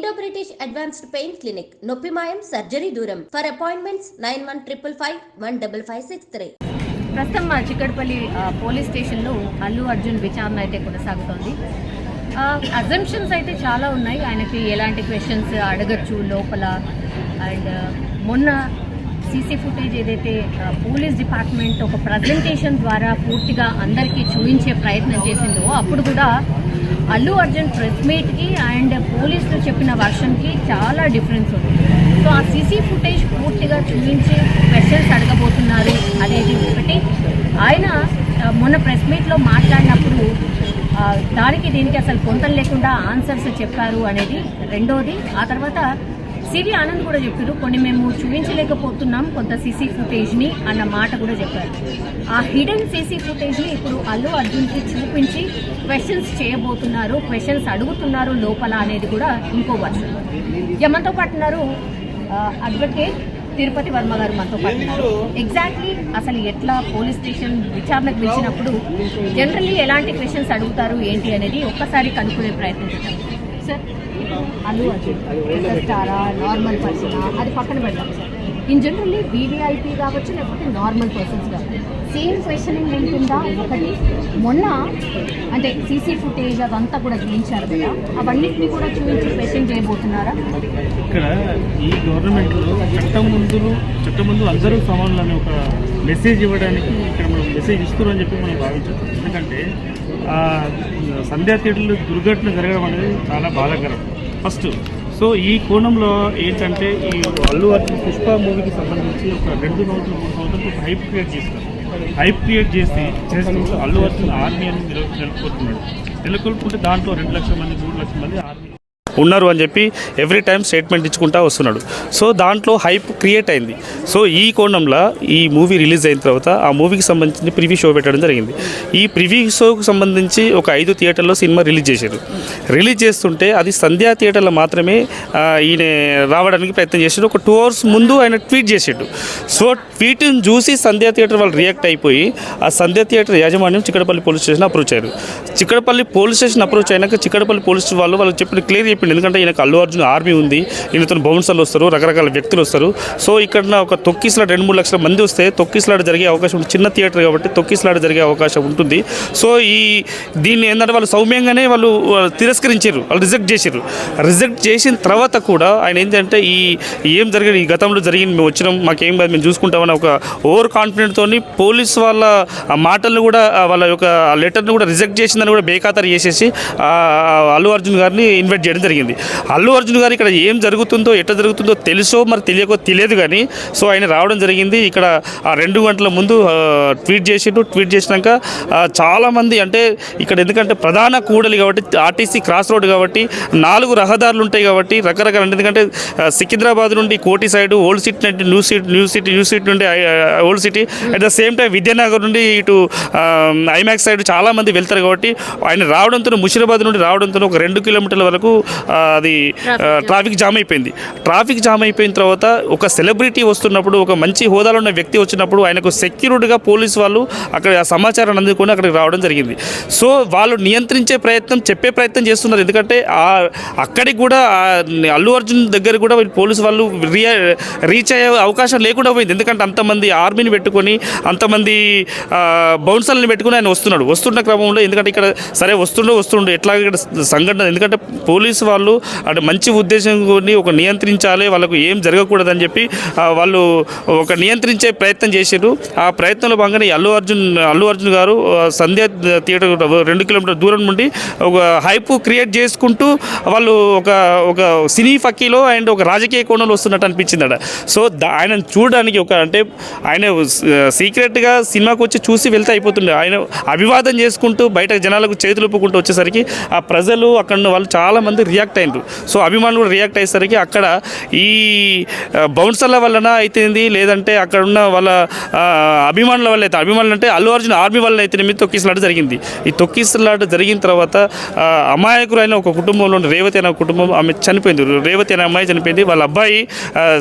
Indo British advanced pain clinic నొప్పిమాయం surgery దూరం for appointments 9155515563. ప్రస్తుతం చిక్కడపల్లి పోలీస్ స్టేషన్లో అల్లు అర్జున్ విచారణ అయితే కొనసాగుతోంది. అజంప్షన్స్ అయితే చాలా ఉన్నాయి, ఆయనకి ఎలాంటి క్వశ్చన్స్ అడగచ్చు లోపల. అండ్ మొన్న సీసీ ఫుటేజ్ ఏదైతే పోలీస్ డిపార్ట్మెంట్ ఒక ప్రజెంటేషన్ ద్వారా పూర్తిగా అందరికీ చూపించే ప్రయత్నం చేసిందో అప్పుడు కూడా అల్లు అర్జున్ ప్రెస్ మీట్కి అండ్ పోలీసులు చెప్పిన వర్షన్కి చాలా డిఫరెన్స్ ఉంది. సో ఆ సీసీ ఫుటేజ్ పూర్తిగా చూపించి క్వశ్చన్స్ అడగబోతున్నారు అనేది ఒకటి. ఆయన మొన్న ప్రెస్ మీట్లో మాట్లాడినప్పుడు దానికి దీనికి అసలు పొంతం లేకుండా ఆన్సర్స్ చెప్పారు అనేది రెండోది. ఆ తర్వాత సివి ఆనంద్ కూడా చెప్పారు, కొన్ని మేము చూపించలేకపోతున్నాం కొంత సీసీ ఫుటేజ్ని అన్న మాట కూడా చెప్పారు. ఆ హిడెన్ సీసీ ఫుటేజ్ని ఇప్పుడు అల్లు అర్జున్కి చూపించి క్వశ్చన్స్ చేయబోతున్నారు, క్వశ్చన్స్ అడుగుతున్నారు లోపల అనేది కూడా ఇంకో వర్షం. మనతో పాటు ఉన్నారు అడ్వకేట్ తిరుపతి వర్మ గారు మనతో పాటు. ఎగ్జాక్ట్లీ అసలు ఎట్లా పోలీస్ స్టేషన్ విచారణకు పిలిచినప్పుడు జనరల్లీ ఎలాంటి క్వశ్చన్స్ అడుగుతారు ఏంటి అనేది ఒక్కసారి కనుక్కునే ప్రయత్నం చేద్దాం. సార్, అల్లు అర్జున్ స్టారా నార్మల్ పర్సనా అది పక్కన పెడతాం సార్. ఇన్ జనరల్లీ వీవీఐపీ కావచ్చు లేకపోతే నార్మల్ పర్సన్స్ కావచ్చు, సేమ్ క్వశ్చనింగ్ ఉంటుందా? ఒకటి మొన్న అంటే సీసీ ఫుటేజ్ అదంతా కూడా చూపించారు కదా, అవన్నిటిని కూడా చూపించి క్వశ్చన్ చేయబోతున్నారా? ఇక్కడ ఈ గవర్నమెంట్లో చట్టం ముందు అందరూ సమానులు అనే ఒక మెసేజ్ ఇవ్వడానికి ఇక్కడ మనం మెసేజ్ ఇస్తున్నాం అని చెప్పి మనం భావించాం. ఎందుకంటే సంధ్యా థియేటర్లో దుర్ఘటన జరగడం అనేది చాలా బాధాకరం ఫస్ట్. సో ఈ కోణంలో ఏంటంటే ఈ అల్లు అర్జున్ పుష్ప మూవీకి సంబంధించి ఒక 2 సంవత్సరాలు 3 సంవత్సరాలు హైప్ క్రియేట్ చేస్తారు. హైప్ క్రియేట్ చేసి అల్లు అర్జున్ ఆర్మీ అని నెలకొల్పుతున్నాడు. నెలకొల్పుకుంటే దాంట్లో 2 లక్షల మంది 3 లక్షల మంది ఆర్మీ ఉన్నారు అని చెప్పి ఎవ్రీ టైం స్టేట్మెంట్ ఇచ్చుకుంటూ వస్తున్నాడు. సో దాంట్లో హైప్ క్రియేట్ అయింది. సో ఈ కోణంలో ఈ మూవీ రిలీజ్ అయిన తర్వాత ఆ మూవీకి సంబంధించి ప్రివ్యూ షో పెట్టడం జరిగింది. ఈ ప్రివ్యూ షోకు సంబంధించి ఒక 5 థియేటర్లో సినిమా రిలీజ్ చేశారు. రిలీజ్ చేస్తుంటే అది సంధ్యా థియేటర్లో మాత్రమే ఈయన రావడానికి ప్రయత్నం చేశాడు. ఒక 2 అవర్స్ ముందు ఆయన ట్వీట్ చేసాడు. సో ట్వీట్ని చూసి సంధ్యా థియేటర్ వాళ్ళు రియాక్ట్ అయిపోయి ఆ సంధ్యా థియేటర్ యాజమాన్యం చిక్కడపల్లి పోలీస్ స్టేషన్ అప్రోచ్ అయ్యారు. చిక్కడపల్లి పోలీస్ స్టేషన్ అప్రోచ్ అయినాక చిక్కడపల్లి పోలీస్ వాళ్ళకి చెప్పిన క్లియర్ చెప్పింది. ఎందుకంటే ఈయనకు అల్లు అర్జున్ ఆర్మీ ఉంది, ఈయనతో బౌన్సర్లు వస్తారు, రకరకాల వ్యక్తులు వస్తారు. సో ఇక్కడ ఒక తొక్కిసలాట 2-3 లక్షల మంది వస్తే తొక్కిసలాట జరిగే అవకాశం ఉంటుంది. చిన్న థియేటర్ కాబట్టి తొక్కిసలాట జరిగే అవకాశం ఉంటుంది. సో దీన్ని ఏంటంటే వాళ్ళు సౌమ్యంగానే వాళ్ళు తిరస్కరించారు, వాళ్ళు రిజెక్ట్ చేశారు. రిజెక్ట్ చేసిన తర్వాత కూడా ఆయన ఏంటంటే ఏం జరిగింది, ఈ గతంలో జరిగింది, మేము వచ్చినాం, మాకేం కాదు, మేము చూసుకుంటామని ఒక ఓవర్ కాన్ఫిడెంట్తో పోలీస్ వాళ్ళ మాటలను కూడా వాళ్ళ యొక్క లెటర్ని కూడా రిజెక్ట్ చేసిందని కూడా బేఖాతరు చేసేసి అల్లు అర్జున్ గారిని ఇన్వైట్ చేయడం జరిగింది. అల్లు అర్జున్ గారు ఇక్కడ ఏం జరుగుతుందో ఎట్లా జరుగుతుందో తెలుసో మరి తెలియదు కానీ సో ఆయన రావడం జరిగింది. ఇక్కడ ఆ 2 గంటల ముందు ట్వీట్ చేసిండు. ట్వీట్ చేసినాక చాలామంది అంటే ఇక్కడ ఎందుకంటే ప్రధాన కూడలి కాబట్టి ఆర్టీసీ క్రాస్ రోడ్ కాబట్టి 4 రహదారులు ఉంటాయి కాబట్టి రకరకాల, ఎందుకంటే సికింద్రాబాద్ నుండి కోటి సైడ్ ఓల్డ్ సిటీ నుండి న్యూ సిటీ నుండి old city, at the same time Vidyanagar నుండి ఇటు ఐమాక్స్ సైడ్ చాలామంది వెళ్తారు కాబట్టి ఆయన రావడంతో ముషిరాబాద్ నుండి రావడంతో ఒక 2 కిలోమీటర్ల వరకు అది ట్రాఫిక్ జామ్ అయిపోయింది. ట్రాఫిక్ జామ్ అయిపోయిన తర్వాత ఒక సెలబ్రిటీ వస్తున్నప్పుడు, ఒక మంచి హోదాలో ఉన్న వ్యక్తి వచ్చినప్పుడు ఆయనకు సెక్యూరిటీగా పోలీసు వాళ్ళు అక్కడ ఆ సమాచారాన్ని అందుకొని అక్కడికి రావడం జరిగింది. సో వాళ్ళు నియంత్రించే ప్రయత్నం, చెప్పే ప్రయత్నం చేస్తున్నారు. ఎందుకంటే అక్కడికి కూడా అల్లు అర్జున్ దగ్గర కూడా పోలీసు వాళ్ళు రీచ్ అయ్యే అవకాశం లేకుండా పోయింది. ఎందుకంటే అంతమంది ఆర్మీని పెట్టుకొని అంతమంది బౌన్సర్లను పెట్టుకుని ఆయన వస్తున్న క్రమంలో, ఎందుకంటే ఇక్కడ సరే వస్తుండే ఎట్లా ఇక్కడ సంఘటన, ఎందుకంటే పోలీసు వాళ్ళు అంటే మంచి ఉద్దేశం కొని ఒక నియంత్రించాలి, వాళ్ళకు ఏం జరగకూడదని చెప్పి వాళ్ళు ఒక నియంత్రించే ప్రయత్నం చేశారు. ఆ ప్రయత్నంలో భాగంగానే అల్లు అర్జున్ గారు సంధ్యా థియేటర్ 2 కిలోమీటర్ల దూరం నుండి ఒక హైప్ క్రియేట్ చేసుకుంటూ వాళ్ళు ఒక సినీ ఫక్కీలో అండ్ ఒక రాజకీయ కోణంలో వస్తున్నట్టు అనిపించిందట. సో ఆయన చూడడానికి అంటే ఆయన సీక్రెట్గా సినిమాకి వచ్చి చూసి వెళ్తే అయిపోతుండే, ఆయన అభివాదం చేసుకుంటూ బయట జనాలకు చేతులు ఒప్పుకుంటూ వచ్చేసరికి ఆ ప్రజలు అక్కడ వాళ్ళు చాలామంది రియాక్ట్ అయినారు. సో అభిమానులు కూడా రియాక్ట్ అయ్యేసరికి అక్కడ ఈ బౌన్సర్ల వలన అయితేంది, లేదంటే అక్కడ ఉన్న వాళ్ళ అభిమానుల వల్ల అయితే, అభిమానులు అంటే అల్లు అర్జున్ ఆర్మీ వల్ల అయితే మీద తొక్కిసలాట జరిగింది. ఈ తొక్కిసలాట జరిగిన తర్వాత అమాయకులైన ఒక కుటుంబంలో రేవతి అనే కుటుంబం, ఆమె చనిపోయింది. రేవతి అనే అమ్మాయి చనిపోయింది. వాళ్ళ అబ్బాయి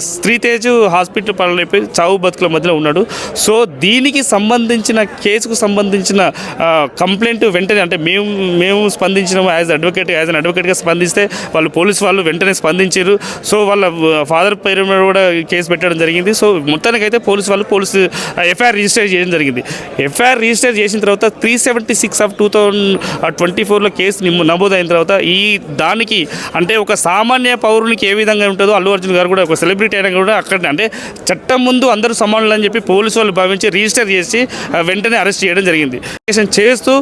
శ్రీతేజ్ హాస్పిటల్ పాలైపోయి చావు బతుకుల మధ్యలో ఉన్నాడు. సో దీనికి సంబంధించిన కేసుకు సంబంధించిన కంప్లైంట్ వెంటనే అంటే మేము స్పందించినాము యాజ్ అన్ అడ్వకేట్గా స్పందిస్తే వాళ్ళు పోలీసు వాళ్ళు వెంటనే స్పందించారు. సో వాళ్ళ ఫాదర్ పేరు మీద కూడా కేసు పెట్టడం జరిగింది. సో మొత్తానికైతే పోలీసు ఎఫ్ఐఆర్ రిజిస్టర్ చేయడం జరిగింది. ఎఫ్ఐఆర్ రిజిస్టర్ చేసిన తర్వాత 376/2024లో కేసు నమోదైన తర్వాత ఈ దానికి అంటే ఒక సామాన్య పౌరునికి ఏ విధంగా ఉంటుందో అల్లు అర్జున్ గారు కూడా ఒక సెలబ్రిటీ అయినా కూడా అక్కడ అంటే చట్టం ముందు అందరూ సమానులు అని చెప్పి పోలీసు వాళ్ళు భావించి రిజిస్టర్ చేసి వెంటనే అరెస్ట్ చేయడం జరిగింది. చేస్తూ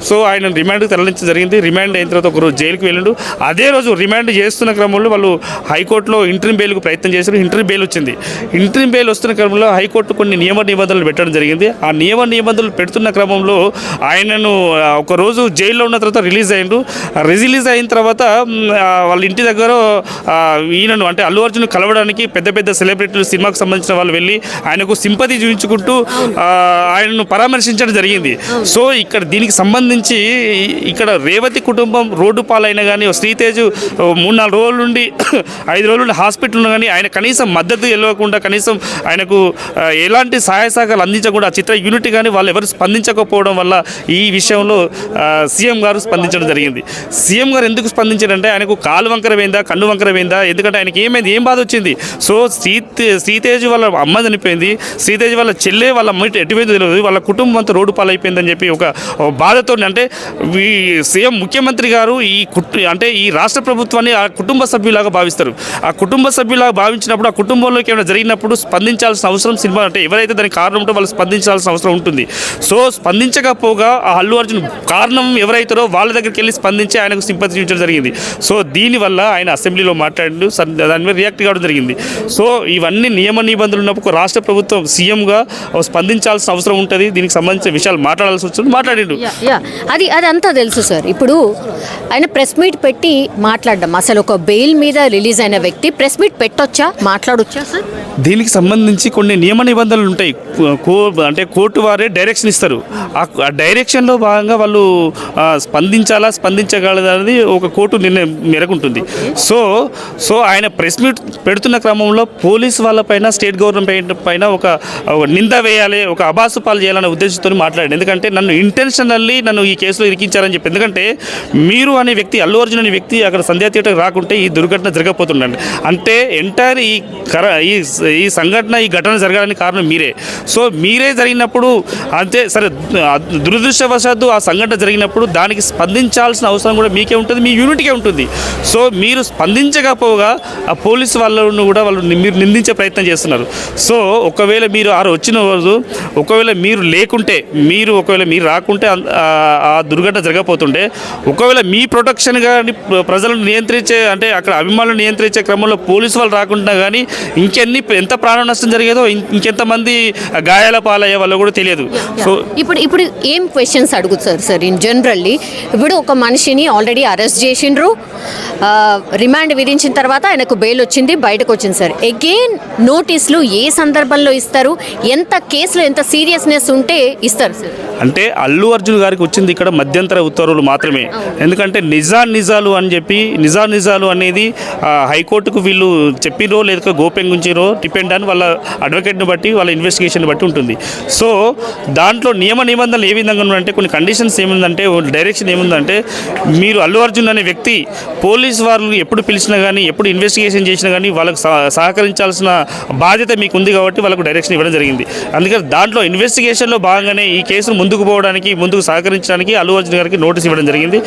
సో ఆయన రిమాండ్కి తరలించడం జరిగింది. రిమాండ్ అయిన తర్వాత ఒకరోజు జైలుకి వెళ్ళిండు. అదే రోజు రిమాండ్ చేస్తున్న క్రమంలో వాళ్ళు హైకోర్టులో ఇంటర్వ్యూ బెయిల్కు ప్రయత్నం చేశారు. ఇంటర్వ్యూ బెయిల్ వచ్చింది. ఇంటర్వ్యూ బెయిల్ వస్తున్న క్రమంలో హైకోర్టు కొన్ని నియమ నిబంధనలు పెట్టడం జరిగింది. ఆ నియమ నిబంధనలు పెడుతున్న క్రమంలో ఆయనను ఒకరోజు జైల్లో ఉన్న తర్వాత రిలీజ్ అయిన తర్వాత వాళ్ళ ఇంటి దగ్గర ఈయనను అంటే అల్లు అర్జున్ కలవడానికి పెద్ద పెద్ద సెలబ్రిటీలు సినిమాకు సంబంధించిన వాళ్ళు వెళ్ళి ఆయనకు సింపతి చూపించుకుంటూ ఆయనను పరామర్శించడం జరిగింది. సో ఇక్కడ దీనికి సంబంధించి ఇక్కడ రేవతి కుటుంబం రోడ్డు పాలైన కానీ శ్రీతేజ్ 3-4 రోజుల నుండి 5 రోజుల నుండి హాస్పిటల్ కానీ ఆయన కనీసం మద్దతు ఇవ్వకుండా కనీసం ఆయనకు ఎలాంటి సహాయ సహకారాలు అందించకుండా చిత్ర యూనిట్ కానీ వాళ్ళు ఎవరు స్పందించకపోవడం వల్ల ఈ విషయంలో సీఎం గారు స్పందించడం జరిగింది. సీఎం గారు ఎందుకు స్పందించారంటే ఆయనకు కాలు వంకర పోయిందా, కన్ను వంకర పోయిందా, ఎందుకంటే ఆయనకి ఏమైంది, ఏం బాధ వచ్చింది. సో శ్రీతేజ్ వాళ్ళ అమ్మ చనిపోయింది, శ్రీతేజ్ వాళ్ళ చెల్లె వాళ్ళ అమ్మ ఎటుపోయిందో తెలియదు, వాళ్ళ కుటుంబం అంతా రోడ్డు పాలైపోయిందని చెప్పి ఒక బాధతో అంటే ఈ సీఎం ముఖ్యమంత్రి గారు ఈ రాష్ట్ర ప్రభుత్వాన్ని ఆ కుటుంబ సభ్యులాగా భావిస్తారు. ఆ కుటుంబ సభ్యులాగా భావించినప్పుడు ఆ కుటుంబంలోకి ఏమైనా జరిగినప్పుడు స్పందించాల్సిన అవసరం సినిమా అంటే ఎవరైతే దానికి కారణం ఉంటో వాళ్ళు స్పందించాల్సిన అవసరం ఉంటుంది. సో స్పందించకపోగా ఆ అల్లు అర్జున్ కారణం ఎవరైతారో వాళ్ళ దగ్గరికి వెళ్ళి స్పందించి ఆయనకు సింపతి చూపించడం జరిగింది. సో దీనివల్ల ఆయన అసెంబ్లీలో మాట్లాడి దాని మీద రియాక్ట్ కావడం జరిగింది. సో ఇవన్నీ నియమ నిబంధనలు ఉన్నప్పుడు రాష్ట్ర ప్రభుత్వం సీఎంగా స్పందించాల్సిన అవసరం ఉంటుంది. దీనికి సంబంధించిన విషయాలు మాట్లాడాల్సి వచ్చింది, మాట్లాడిండు. అది అంతా తెలుసు సార్. ఇప్పుడు ఆయన ప్రెస్ మీట్ పెట్టి మాట్లాడడం, అసలు ఒక బెయిల్ మీద రిలీజ్ అయిన వ్యక్తి ప్రెస్ మీట్ పెట్టొచ్చా, మాట్లాడొచ్చా సార్? దీనికి సంబంధించి కొన్ని నియమ నిబంధనలు ఉంటాయి. అంటే కోర్టు వారే డైరెక్షన్ ఇస్తారు. ఆ డైరెక్షన్లో భాగంగా వాళ్ళు స్పందించగలదనేది ఒక కోర్టు నిర్ణయం మేరకు ఉంటుంది. సో ఆయన ప్రెస్ మీట్ పెడుతున్న క్రమంలో పోలీస్ వాళ్ళపైన స్టేట్ గవర్నమెంట్ పైన ఒక నింద వేయాలి, ఒక అబాసు పాలు చేయాలనే ఉద్దేశంతో మాట్లాడాడు. ఎందుకంటే నన్ను ఇంటెన్షనల్లీ ఈ కేసులో ఇరికించారని చెప్పి. ఎందుకంటే మీరు అనే వ్యక్తి, అల్లు అర్జున్ అనే వ్యక్తి అక్కడ సంధ్యా థియేటర్ రాకుంటే ఈ దుర్ఘటన జరగకపోతుండండి. అంటే ఎంటైర్ ఈ సంఘటన, ఈ ఘటన జరగడానికి కారణం మీరే. సో మీరే జరిగినప్పుడు అంతే సరే, దురదృష్టవశాత్తు ఆ సంఘటన జరిగినప్పుడు దానికి స్పందించాల్సిన అవసరం కూడా మీకే ఉంటుంది, మీ యూనిట్కే ఉంటుంది. సో మీరు స్పందించకపోగా ఆ పోలీసు వాళ్ళను కూడా మీరు నిందించే ప్రయత్నం చేస్తున్నారు. సో ఒకవేళ మీరు వచ్చిన రోజు ఒకవేళ మీరు లేకుంటే, ఒకవేళ మీరు రాకుంటే ఆ దుర్ఘటన జరగకపోతుండే, ఒకవేళ మీ ప్రొటెక్షన్ కానీ ప్రజలను నియంత్రించే అంటే అక్కడ అభిమానులను నియంత్రించే క్రమంలో పోలీసు వాళ్ళు రాకుండా కానీ ఎంత ప్రాణ నష్టం జరిగేదో, ఇంకెంతమంది గాయాల పాలయ్యే వాళ్ళు కూడా తెలియదు. సో ఇప్పుడు ఏం క్వశ్చన్స్ అడుగుతారు సార్ ఇన్ జనరల్లీ? ఇప్పుడు ఒక మనిషిని ఆల్రెడీ అరెస్ట్ చేసిండ్రు, రిమాండ్ విధించిన తర్వాత ఆయనకు బెయిల్ వచ్చింది, బయటకు వచ్చింది సార్. అగైన్ నోటీసులు ఏ సందర్భంలో ఇస్తారు, ఎంత కేసులో ఎంత సీరియస్నెస్ ఉంటే ఇస్తారు సార్? అంటే అల్లు అర్జున్ గారికి వచ్చింది ఇక్కడ మధ్యంతర ఉత్తర్వులు మాత్రమే. ఎందుకంటే నిజాలు అని చెప్పి నిజాలు అనేది హైకోర్టుకు వీళ్ళు చెప్పిరో లేదా గోప్యంగా ఉంచిరో డిపెండ్ అని వాళ్ళ అడ్వకేట్ని బట్టి, వాళ్ళ ఇన్వెస్టిగేషన్ బట్టి ఉంటుంది. సో దాంట్లో నియమ నిబంధనలు ఏ విధంగా ఉన్నాయంటే కొన్ని కండిషన్స్ ఏముందంటే, డైరెక్షన్ ఏముందంటే, మీరు అల్లు అర్జున్ అనే వ్యక్తి పోలీస్ వాళ్ళు ఎప్పుడు పిలిచినా కానీ, ఎప్పుడు ఇన్వెస్టిగేషన్ చేసినా కానీ వాళ్ళకు సహకరించాల్సిన బాధ్యత మీకు ఉంది కాబట్టి వాళ్ళకు డైరెక్షన్ ఇవ్వడం జరిగింది. అందుకని దాంట్లో ఇన్వెస్టిగేషన్లో భాగంగానే ఈ కేసును ముందుకు పోవడానికి, ముందుకు సహకరించడానికి అల్లు అర్జున్ గారికి నోటీస్ ఇవ్వడం జరిగింది.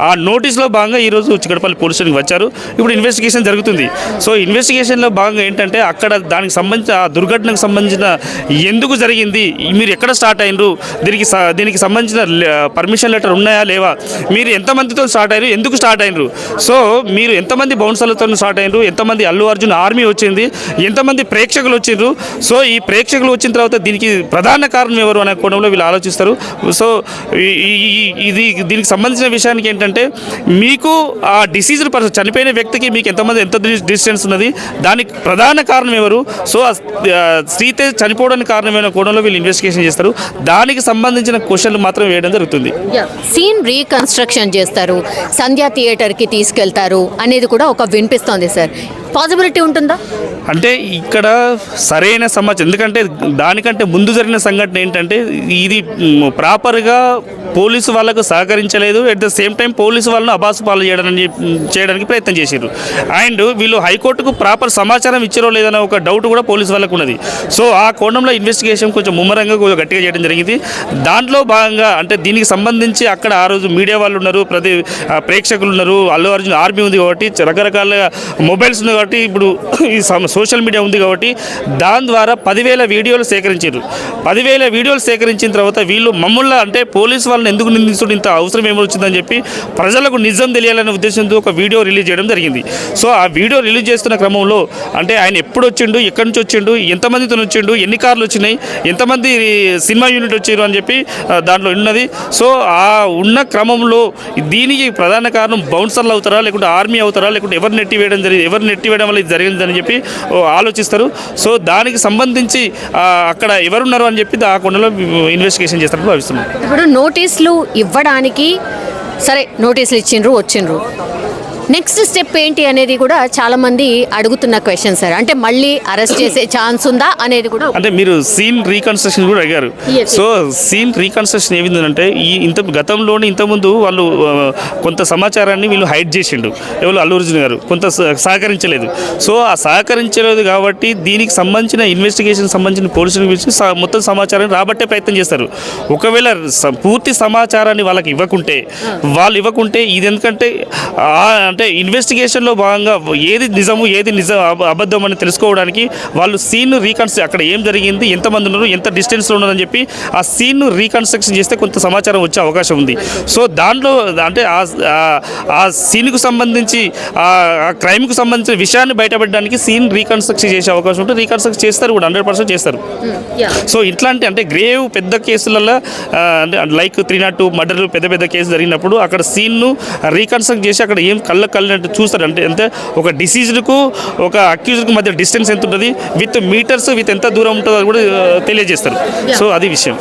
ఆ నోటీస్లో భాగంగా ఈరోజు చిక్కడపల్లి పోలీస్ స్టేషన్కి వచ్చారు. ఇప్పుడు ఇన్వెస్టిగేషన్ జరుగుతుంది. సో ఇన్వెస్టిగేషన్లో భాగంగా ఏంటంటే అక్కడ దానికి సంబంధించిన ఆ దుర్ఘటనకు సంబంధించిన ఎందుకు జరిగింది, మీరు ఎక్కడ స్టార్ట్ అయినరు, దీనికి సంబంధించిన పర్మిషన్ లెటర్ ఉన్నాయా లేవా, మీరు ఎంతమందితో స్టార్ట్ అయ్యారు, ఎందుకు స్టార్ట్ అయినరు, సో మీరు ఎంతమంది బౌన్సర్లతో స్టార్ట్ అయినరు, ఎంతమంది అల్లు అర్జున్ ఆర్మీ వచ్చింది, ఎంతమంది ప్రేక్షకులు వచ్చిండ్రు, సో ఈ ప్రేక్షకులు వచ్చిన తర్వాత దీనికి ప్రధాన కారణం ఎవరు అనే కోణంలో వీళ్ళు ఆలోచిస్తారు. సో దీనికి సంబంధించిన విషయానికి ఏంటంటే, మీకు ఆ డిసీజ్డ్ పర్సన్ చనిపోయిన వ్యక్తికి మీకు ఎంత డిస్టెన్స్ ఉన్నది, దానికి ప్రధాన కారణం ఎవరు, సో శ్రీతేజ్ చనిపోవడానికి కారణమైన కోణంలో వీళ్ళు ఇన్వెస్టిగేషన్ చేస్తారు. దానికి సంబంధించిన క్వశ్చన్లు మాత్రం వేయడం జరుగుతుంది. సీన్ రీకన్స్ట్రక్షన్ చేస్తారు, సంధ్యా థియేటర్కి తీసుకెళ్తారు అనేది కూడా ఒక వినిపిస్తోంది సార్. పాసిబిలిటీ ఉంటుందా? అంటే ఇక్కడ సరైన సమాచారం, ఎందుకంటే దానికంటే ముందు జరిగిన సంఘటన ఏంటంటే ఇది ప్రాపర్గా పోలీసు వాళ్ళకు సహకరించలేదు. At the same time police వాళ్ళను అబాసు పాలు చేయడానికి ప్రయత్నం చేశారు. అండ్ వీళ్ళు హైకోర్టుకు ప్రాపర్ సమాచారం ఇచ్చారో లేదన్న ఒక డౌట్ కూడా పోలీసు వాళ్ళకు ఉన్నది. సో ఆ కోణంలో ఇన్వెస్టిగేషన్ కొంచెం ముమ్మరంగా కొంచెం గట్టిగా చేయడం జరిగింది. దాంట్లో భాగంగా అంటే దీనికి సంబంధించి అక్కడ ఆ రోజు మీడియా వాళ్ళు ఉన్నారు, ప్రేక్షకులు ఉన్నారు, అల్లు అర్జున్ ఆర్మీ ఉంది కాబట్టి రకరకాల మొబైల్స్ ఉంది కాబట్టి ఇప్పుడు ఈ సోషల్ మీడియా ఉంది కాబట్టి దాని ద్వారా 10,000 వీడియోలు సేకరించారు. 10,000 వీడియోలు సేకరించిన తర్వాత వీళ్ళు మమ్మల్ని అంటే పోలీసు వాళ్ళని ఎందుకు నిందిస్తుడు, ఇంత అవసరం ఏమొచ్చిందని చెప్పి ప్రజలకు నిజం తెలియాలనే ఉద్దేశంతో ఒక వీడియో రిలీజ్ చేయడం జరిగింది. సో ఆ వీడియో రిలీజ్ చేస్తున్న క్రమంలో అంటే ఆయన ఎప్పుడు వచ్చిండు, ఎక్కడి నుంచి వచ్చిండు, ఎంతమందితో వచ్చిండు, ఎన్ని కార్లు వచ్చినాయి, ఎంతమంది సినిమా యూనిట్ వచ్చారు అని చెప్పి దాంట్లో ఉన్నది. సో ఆ ఉన్న క్రమంలో దీనికి ప్రధాన కారణం బౌన్సర్లు అవుతారా, లేకుంటే ఆర్మీ అవుతారా, లేకుంటే ఎవరు నెట్టివేయడం వల్ల ఇది జరిగిందని చెప్పి ఆలోచిస్తారు. సో దానికి సంబంధించి అక్కడ ఎవరున్నారు అని చెప్పి ఆ కొండలో ఇన్వెస్టిగేషన్ చేస్తారని భావిస్తున్నాం. ఇప్పుడు నోటీసులు ఇవ్వడానికి సరే నోటీసులు వచ్చిండ్రు నెక్స్ట్ స్టెప్ ఏంటి అనేది కూడా చాలా మంది అడుగుతున్న క్వశ్చన్ సార్. అంటే మళ్ళీ అరెస్ట్ చేసే ఛాన్స్ ఉందా అనేది కూడా. అంటే మీరు సీన్ రీకన్స్ట్రక్షన్ కూడా అడిగారు. సో సీన్ రీకన్స్ట్రక్షన్ ఏమిందంటే గతంలోనే ఇంతకుముందు వాళ్ళు కొంత సమాచారాన్ని వీళ్ళు హైడ్ చేసిండు, ఎవరు అల్లు అర్జున్ గారు కొంత సహకరించలేదు. సో ఆ సహకరించలేదు కాబట్టి దీనికి సంబంధించిన ఇన్వెస్టిగేషన్ సంబంధించిన పోలీసుల గురించి మొత్తం సమాచారాన్ని రాబట్టే ప్రయత్నం చేస్తారు. ఒకవేళ పూర్తి సమాచారాన్ని వాళ్ళకి ఇవ్వకుంటే ఇది ఎందుకంటే అంటే ఇన్వెస్టిగేషన్లో భాగంగా ఏది నిజము ఏది అబద్ధం అని తెలుసుకోవడానికి వాళ్ళు సీన్ రీకన్స్ట్రక్షన్ అక్కడ ఏం జరిగింది, ఎంతమంది ఉన్నారు, ఎంత డిస్టెన్స్లో ఉన్నారని చెప్పి ఆ సీన్ రీకన్స్ట్రక్షన్ చేస్తే కొంత సమాచారం వచ్చే అవకాశం ఉంది. సో దాంట్లో అంటే ఆ సీన్కు సంబంధించి ఆ క్రైమ్కు సంబంధించిన విషయాన్ని బయటపెట్టడానికి సీన్ రీకన్స్ట్రక్షన్ చేసే అవకాశం ఉంటుంది. రీకన్స్ట్రక్ట్ చేస్తారు కూడా 100% చేస్తారు. సో ఇట్లాంటి అంటే గ్రేవ్ పెద్ద కేసులలో అంటే లైక్ 302 మర్డర్లు పెద్ద కేసు జరిగినప్పుడు అక్కడ సీన్ను రీకన్స్ట్రక్ట్ చేసి అక్కడ ఏం కళ్ళకు చూస్తారు. అంటే ఒక డిసీజ్కు ఒక అక్యూజ్కు మధ్య డిస్టెన్స్ ఎంత ఉంటుంది, విత్ మీటర్స్ విత్ ఎంత దూరం ఉంటుందో కూడా తెలియజేస్తారు. సో అది విషయం.